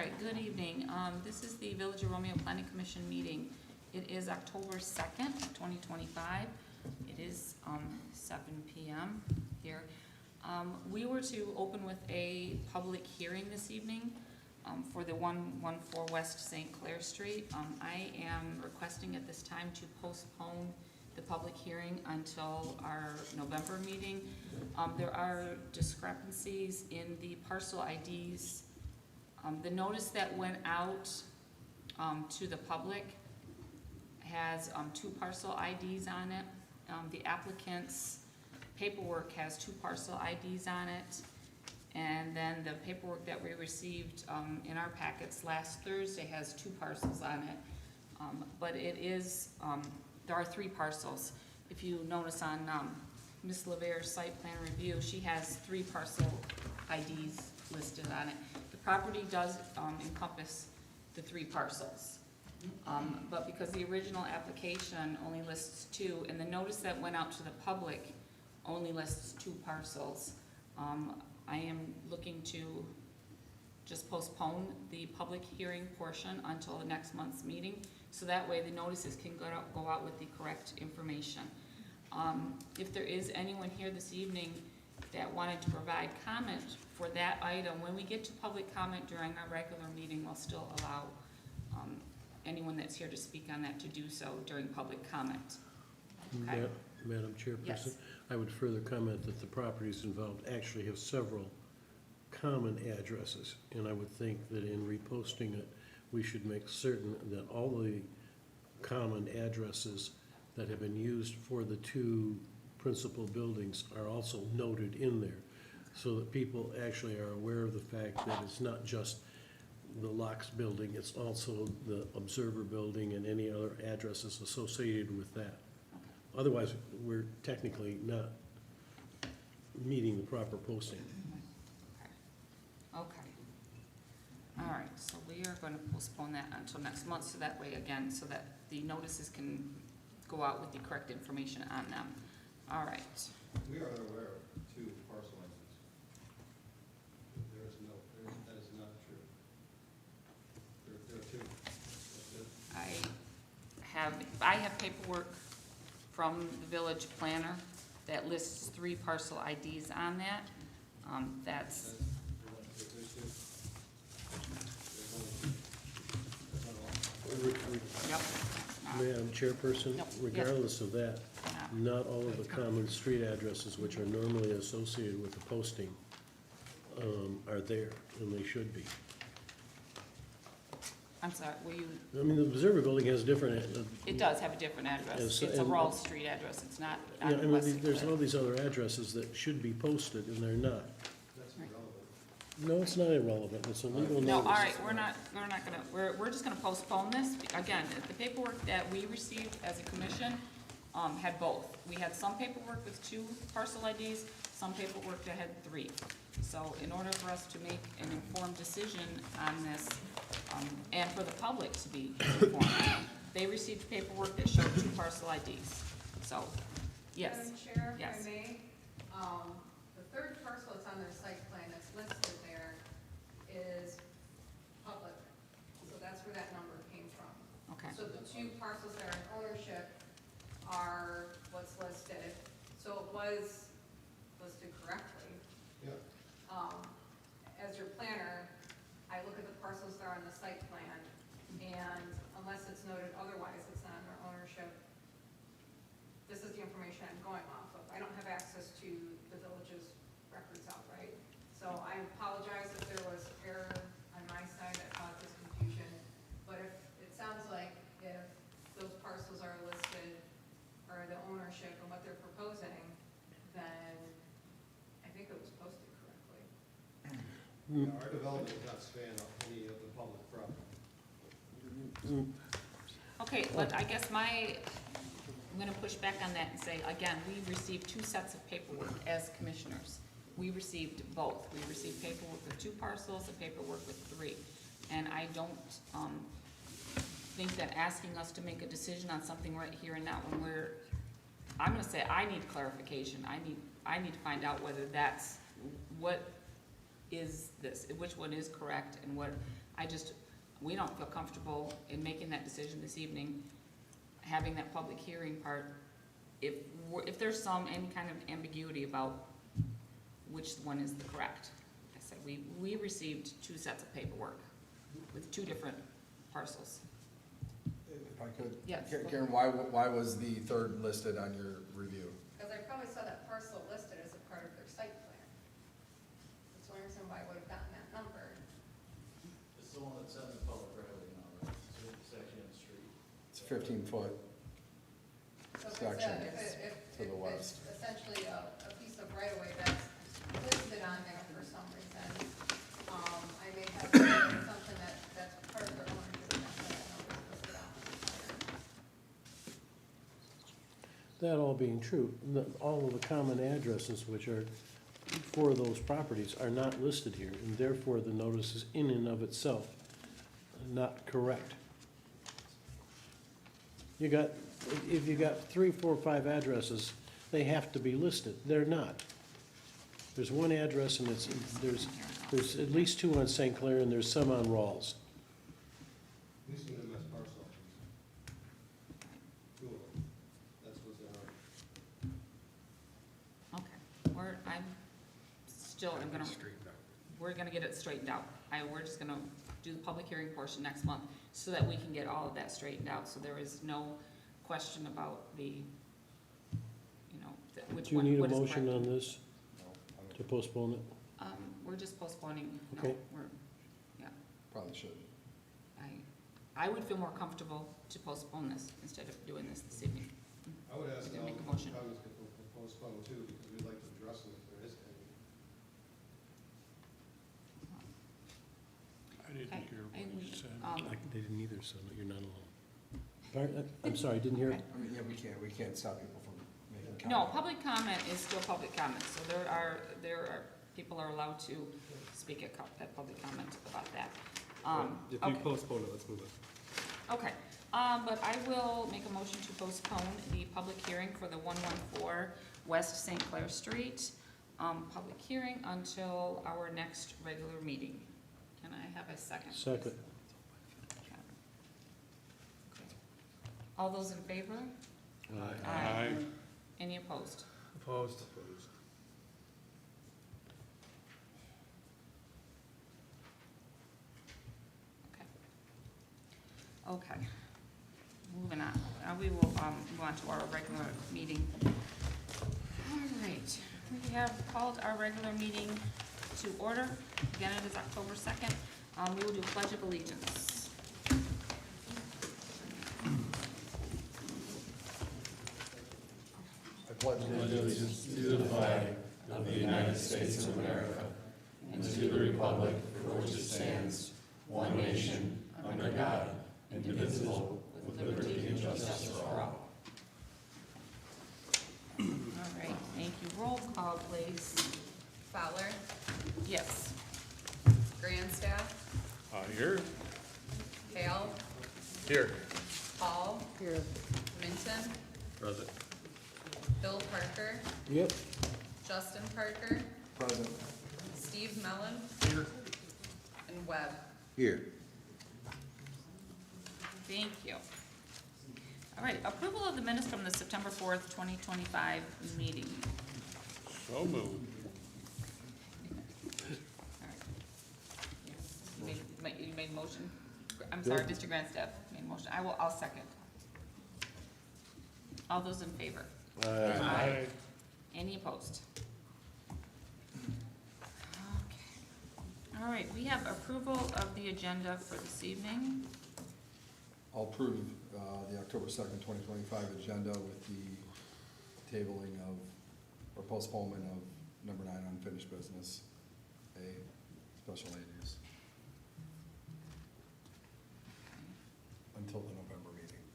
right, good evening. This is the Village of Romeo Planning Commission meeting. It is October 2nd, 2025. It is 7 p.m. here. We were to open with a public hearing this evening for the 114 West St. Clair Street. I am requesting at this time to postpone the public hearing until our November meeting. There are discrepancies in the parcel IDs. The notice that went out to the public has two parcel IDs on it. The applicant's paperwork has two parcel IDs on it. And then the paperwork that we received in our packets last Thursday has two parcels on it. But it is, there are three parcels. If you notice on Ms. LeVere's site plan review, she has three parcel IDs listed on it. The property does encompass the three parcels. But because the original application only lists two, and the notice that went out to the public only lists two parcels, I am looking to just postpone the public hearing portion until the next month's meeting, so that way the notices can go out with the correct information. If there is anyone here this evening that wanted to provide comment for that item, when we get to public comment during our regular meeting, we'll still allow anyone that's here to speak on that to do so during public comment. Okay. Madam Chairperson, Yes. I would further comment that the properties involved actually have several common addresses, and I would think that in reposting it, we should make certain that all the common addresses that have been used for the two principal buildings are also noted in there, so that people actually are aware of the fact that it's not just the Locks building, it's also the Observer building and any other addresses associated with that. Otherwise, we're technically not meeting the proper posting. Okay. All right, so we are going to postpone that until next month, so that way, again, so that the notices can go out with the correct information on them. All right. We are unaware of two parcel IDs. That is not true. There are two. I have paperwork from the village planner that lists three parcel IDs on that. That's, yep. Madam Chairperson, Yep. regardless of that, Yeah. not all of the common street addresses which are normally associated with the posting are there, and they should be. I'm sorry, will you, I mean, the Observer building has different. it does have a different address. Yes, It's a and- Rawls Street address, it's not Yeah, on I West mean, there's Clair. all these other addresses that should be posted, and they're not. That's irrelevant. No, it's not irrelevant, it's a legal notice. No, all right, we're just gonna postpone this. Again, the paperwork that we received as a commission, had both. We had some paperwork with two parcel IDs, some paperwork that had three. So in order for us to make an informed decision on this, and for the public to be informed, they received paperwork that showed two parcel IDs. So, yes, Madam Chair, if Yes. I may, the third parcel that's on their site plan that's listed there is public, so that's where that number came from. okay, So the two parcels that are in ownership are what's listed, so it was listed correctly. Yeah. As your planner, I look at the parcels that are on the site plan, and unless it's noted otherwise, it's not in their ownership. This is the information I'm going off of. I don't have access to the village's records outright. So I apologize if there was error on my side that caused this confusion. But if, it sounds like if those parcels are listed, or the ownership and what they're proposing, then I think it was posted correctly. Yeah, our development does not span any of the public property. okay, but I guess I'm gonna push back on that and say, again, we received two sets of paperwork as commissioners. We received both. We received paperwork with two parcels and paperwork with three. And I don't, think that asking us to make a decision on something right here and now when I'm gonna say I need clarification. I need to find out whether that's what is this, which one is correct, and what, we don't feel comfortable in making that decision this evening, having that public hearing part, if there's any kind of ambiguity about which one is the correct. Like I said, we received 2 sets of paperwork with 2 different parcels. If I could. Yes. Karen, why was the third listed on your review? Because I probably saw that parcel listed as a part of their site plan. That's the only reason why I would have gotten that number. It's the one that's in the public right away now, right? It's actually on the street. It's 15-foot. So if Section it's to the west. essentially a piece of right of way that's listed on there for some reason, I may have something that's part of their ownership, and that's why that number is listed on the plan. That all being true, all of the common addresses which are for those properties are not listed here, and therefore the notice is in and of itself not correct. If you got 3, 4, 5 addresses, they have to be listed. They're not. There's one address and there's at least 2 on St. Clair and there's some on Rawls. At least in the MS parcel. 2 of them. That's what's in our. Okay, we're gonna get it straightened out. We're just gonna do the public hearing portion next month so that we can get all of that straightened out, so there is no question about which Do you one, need a what is motion correct. on this to postpone it? We're just postponing, Okay. Probably should. I would feel more comfortable to postpone this instead of doing this evening. I would ask Gonna all make the a motion. comments get postponed too, because we'd like to address them if there is any. I didn't Okay, hear what and, you said. They didn't either, so you're not alone. I'm sorry, didn't hear. Okay. I mean, yeah, we can't stop people from making comments. No, public comment is still public comment, so people are allowed to speak at public comment about that. If okay. you postpone it, let's move it. Okay, but I will make a motion to postpone the public hearing for the 114 West St. Clair Street, public hearing until our next regular meeting. Can I have a second? Second. Okay. All those in favor? Aye. Any opposed? Opposed. Okay, moving on. We will move on to our regular meeting. All right, we have called our regular meeting to order. Again, it is October 2nd. We will do Pledge of Allegiance. I pledge allegiance to the flag of the United States of America and to the republic for which it stands, one nation, under God, indivisible, with liberty and justice for all. All right, thank you. Roll call, please. Fowler, Yes. Grandstaff, Here. Hale, Here. Hall. Minton, Present. Bill Parker, Yep. Justin Parker, present. Steve Mellon, Here. and Webb. Here. Thank you. All right, approval of the minutes from the September 4th, 2025 meeting. So moved. All right. You made a motion? I'm sorry, Mr. Grandstaff made a motion. I'll second. All those in favor? Aye. Any opposed? Okay. All right, we have approval of the agenda for this evening. I'll approve the October 2nd, 2025 agenda with the tabling of, or postponement of number 9, unfinished business, A, special land use, until the November meeting.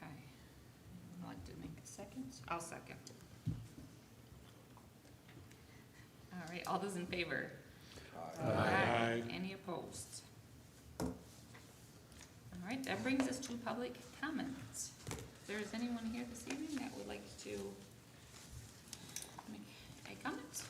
Okay. Would you like to make a second? I'll second. All right, all those in favor? Aye. Any opposed? All right, that brings us to public comments. If there is anyone here this evening that would like to comments?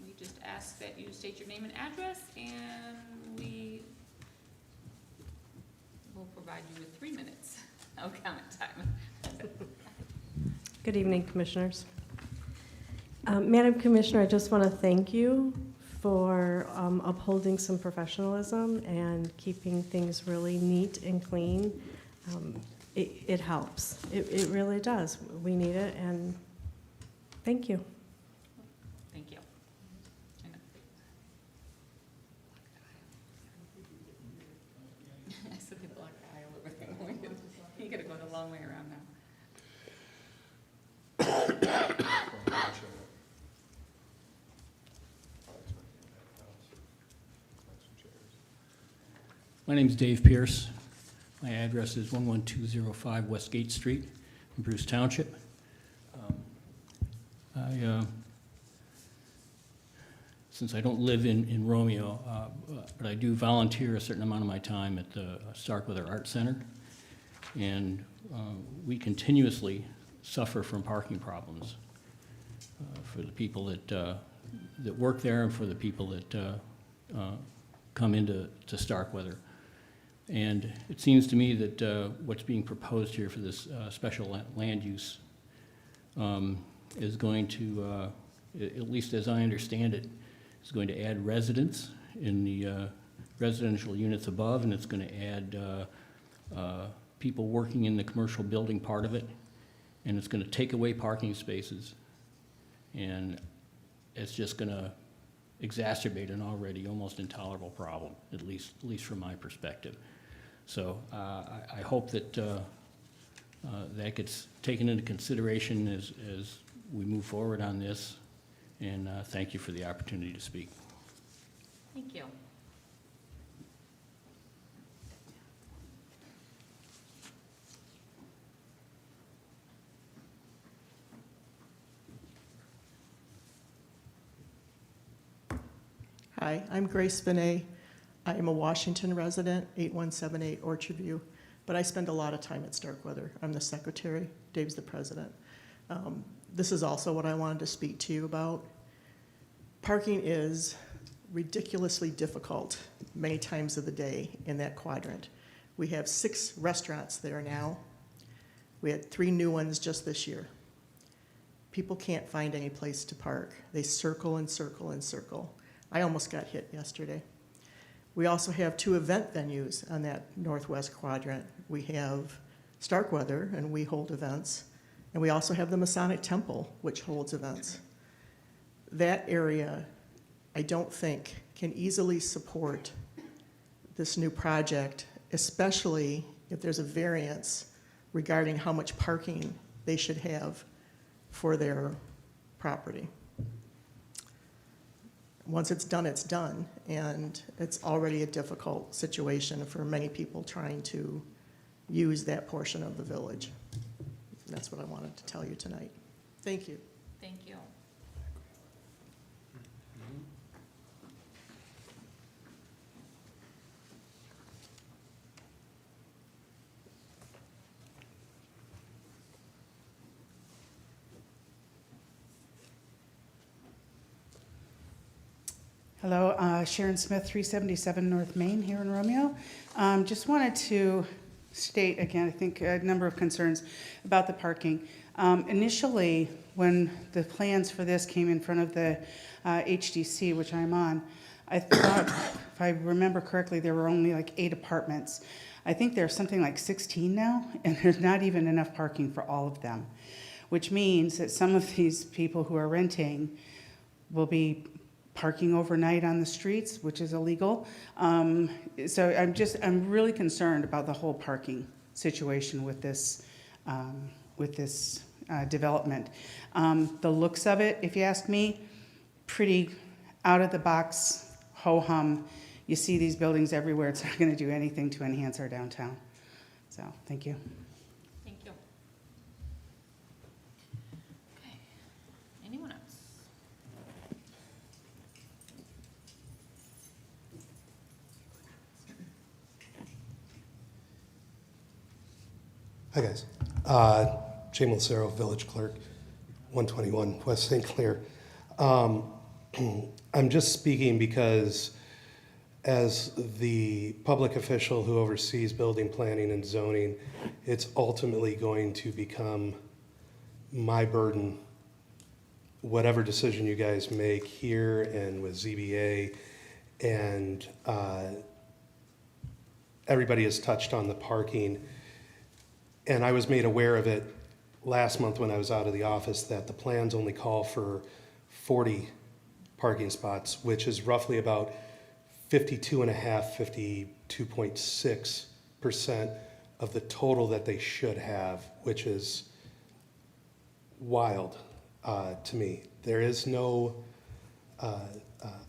We just ask that you state your name and address, and we will provide you with 3 minutes of comment time. Good evening, Commissioners. Madam Commissioner, I just want to thank you for upholding some professionalism and keeping things really neat and clean. It helps. It really does. We need it, and thank you. Thank you. I said they blocked the aisle over there. You gotta go the long way around now. My name's Dave Pierce. My address is 11205 Westgate Street in Bruce Township. Since I don't live in Romeo, but I do volunteer a certain amount of my time at the Starkweather Art Center, and we continuously suffer from parking problems for the people that work there and for the people that come into Starkweather. And it seems to me that what's being proposed here for this special land use is going to, at least as I understand it, is going to add residents in the residential units above, and it's going to add people working in the commercial building part of it, and it's going to take away parking spaces, and it's just going to exacerbate an already almost intolerable problem, at least from my perspective. So I hope that that gets taken into consideration as we move forward on this, and thank you for the opportunity to speak. Thank you. Hi, I'm Grace Benet. I am a Washington resident, 8178 Orchard View, but I spend a lot of time at Starkweather. I'm the secretary, Dave's the president. This is also what I wanted to speak to you about. Parking is ridiculously difficult many times of the day in that quadrant. We have 6 restaurants there now. We had 3 new ones just this year. People can't find any place to park. They circle and circle and circle. I almost got hit yesterday. We also have 2 event venues on that northwest quadrant. We have Starkweather, and we hold events, and we also have the Masonic Temple, which holds events. That area, I don't think, can easily support this new project, especially if there's a variance regarding how much parking they should have for their property. Once it's done, and it's already a difficult situation for many people trying to use that portion of the village. That's what I wanted to tell you tonight. Thank you. Thank you. Hello, Sharon Smith, 377 North Main here in Romeo. Just wanted to state again, I think a number of concerns about the parking. Initially, when the plans for this came in front of the HDC, which I'm on, I thought, if I remember correctly, there were only like 8 apartments. I think there's something like 16 now, and there's not even enough parking for all of them, which means that some of these people who are renting will be parking overnight on the streets, which is illegal. So I'm really concerned about the whole parking situation with this development. The looks of it, if you ask me, pretty out of the box, ho-hum. You see these buildings everywhere. It's not going to do anything to enhance our downtown. So, thank you. Thank you. Okay. Anyone else? Hi, guys. Jay Malcero, village clerk. 121 West St. Clair. I'm just speaking because as the public official who oversees building, planning, and zoning, it's ultimately going to become my burden, whatever decision you guys make here and with ZBA, and everybody has touched on the parking. And I was made aware of it last month when I was out of the office that the plans only call for 40 parking spots, which is roughly about 52.6% of the total that they should have, which is wild to me. There is no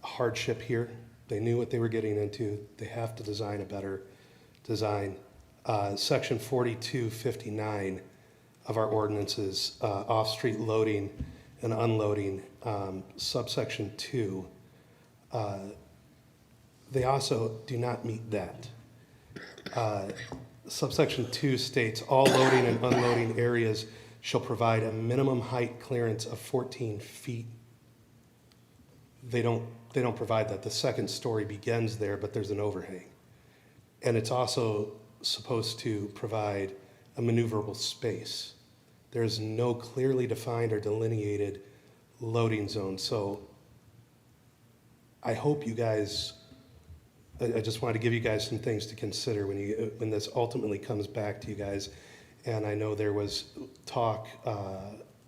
hardship here. They knew what they were getting into. They have to design a better design. Section 4259 of our ordinances, off-street loading and unloading, subsection 2, they also do not meet that. Subsection 2 states, all loading and unloading areas shall provide a minimum height clearance of 14 feet. They don't provide that. The second story begins there, but there's an overhang. And it's also supposed to provide a maneuverable space. There's no clearly defined or delineated loading zone. So I hope you guys, I just wanted to give you guys some things to consider when this ultimately comes back to you guys. And I know there was talk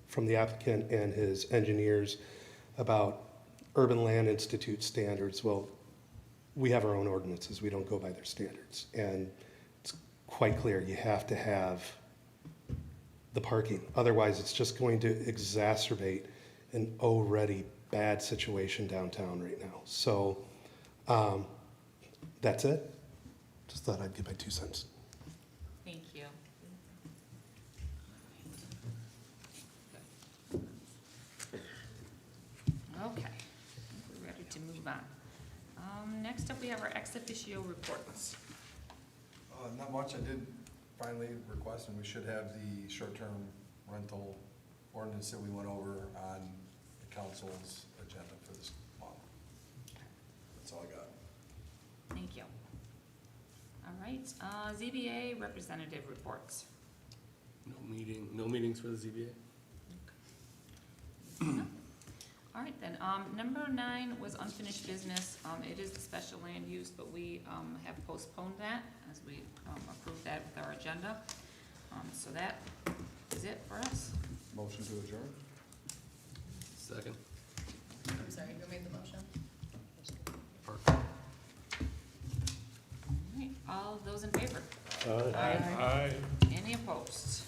from the applicant and his engineers about Urban Land Institute standards. Well, we have our own ordinances. We don't go by their standards. And it's quite clear you have to have the parking. Otherwise, it's just going to exacerbate an already bad situation downtown right now. So that's it. Just thought I'd give my 2 cents. Thank you. Okay, I think we're ready to move on. Next up, we have our ex officio reports. Not much. I did finally request, and we should have the short-term rental ordinance that we went over on the council's agenda for this month. That's all I got. Thank you. All right, ZBA representative reports. No meetings for the ZBA? All right then, number 9 was unfinished business. It is the special land use, but we have postponed that as we approved that with our agenda. So that is it for us. Motion to adjourn? Second. I'm sorry, who made the motion? All right, all those in favor? Aye. Any opposed?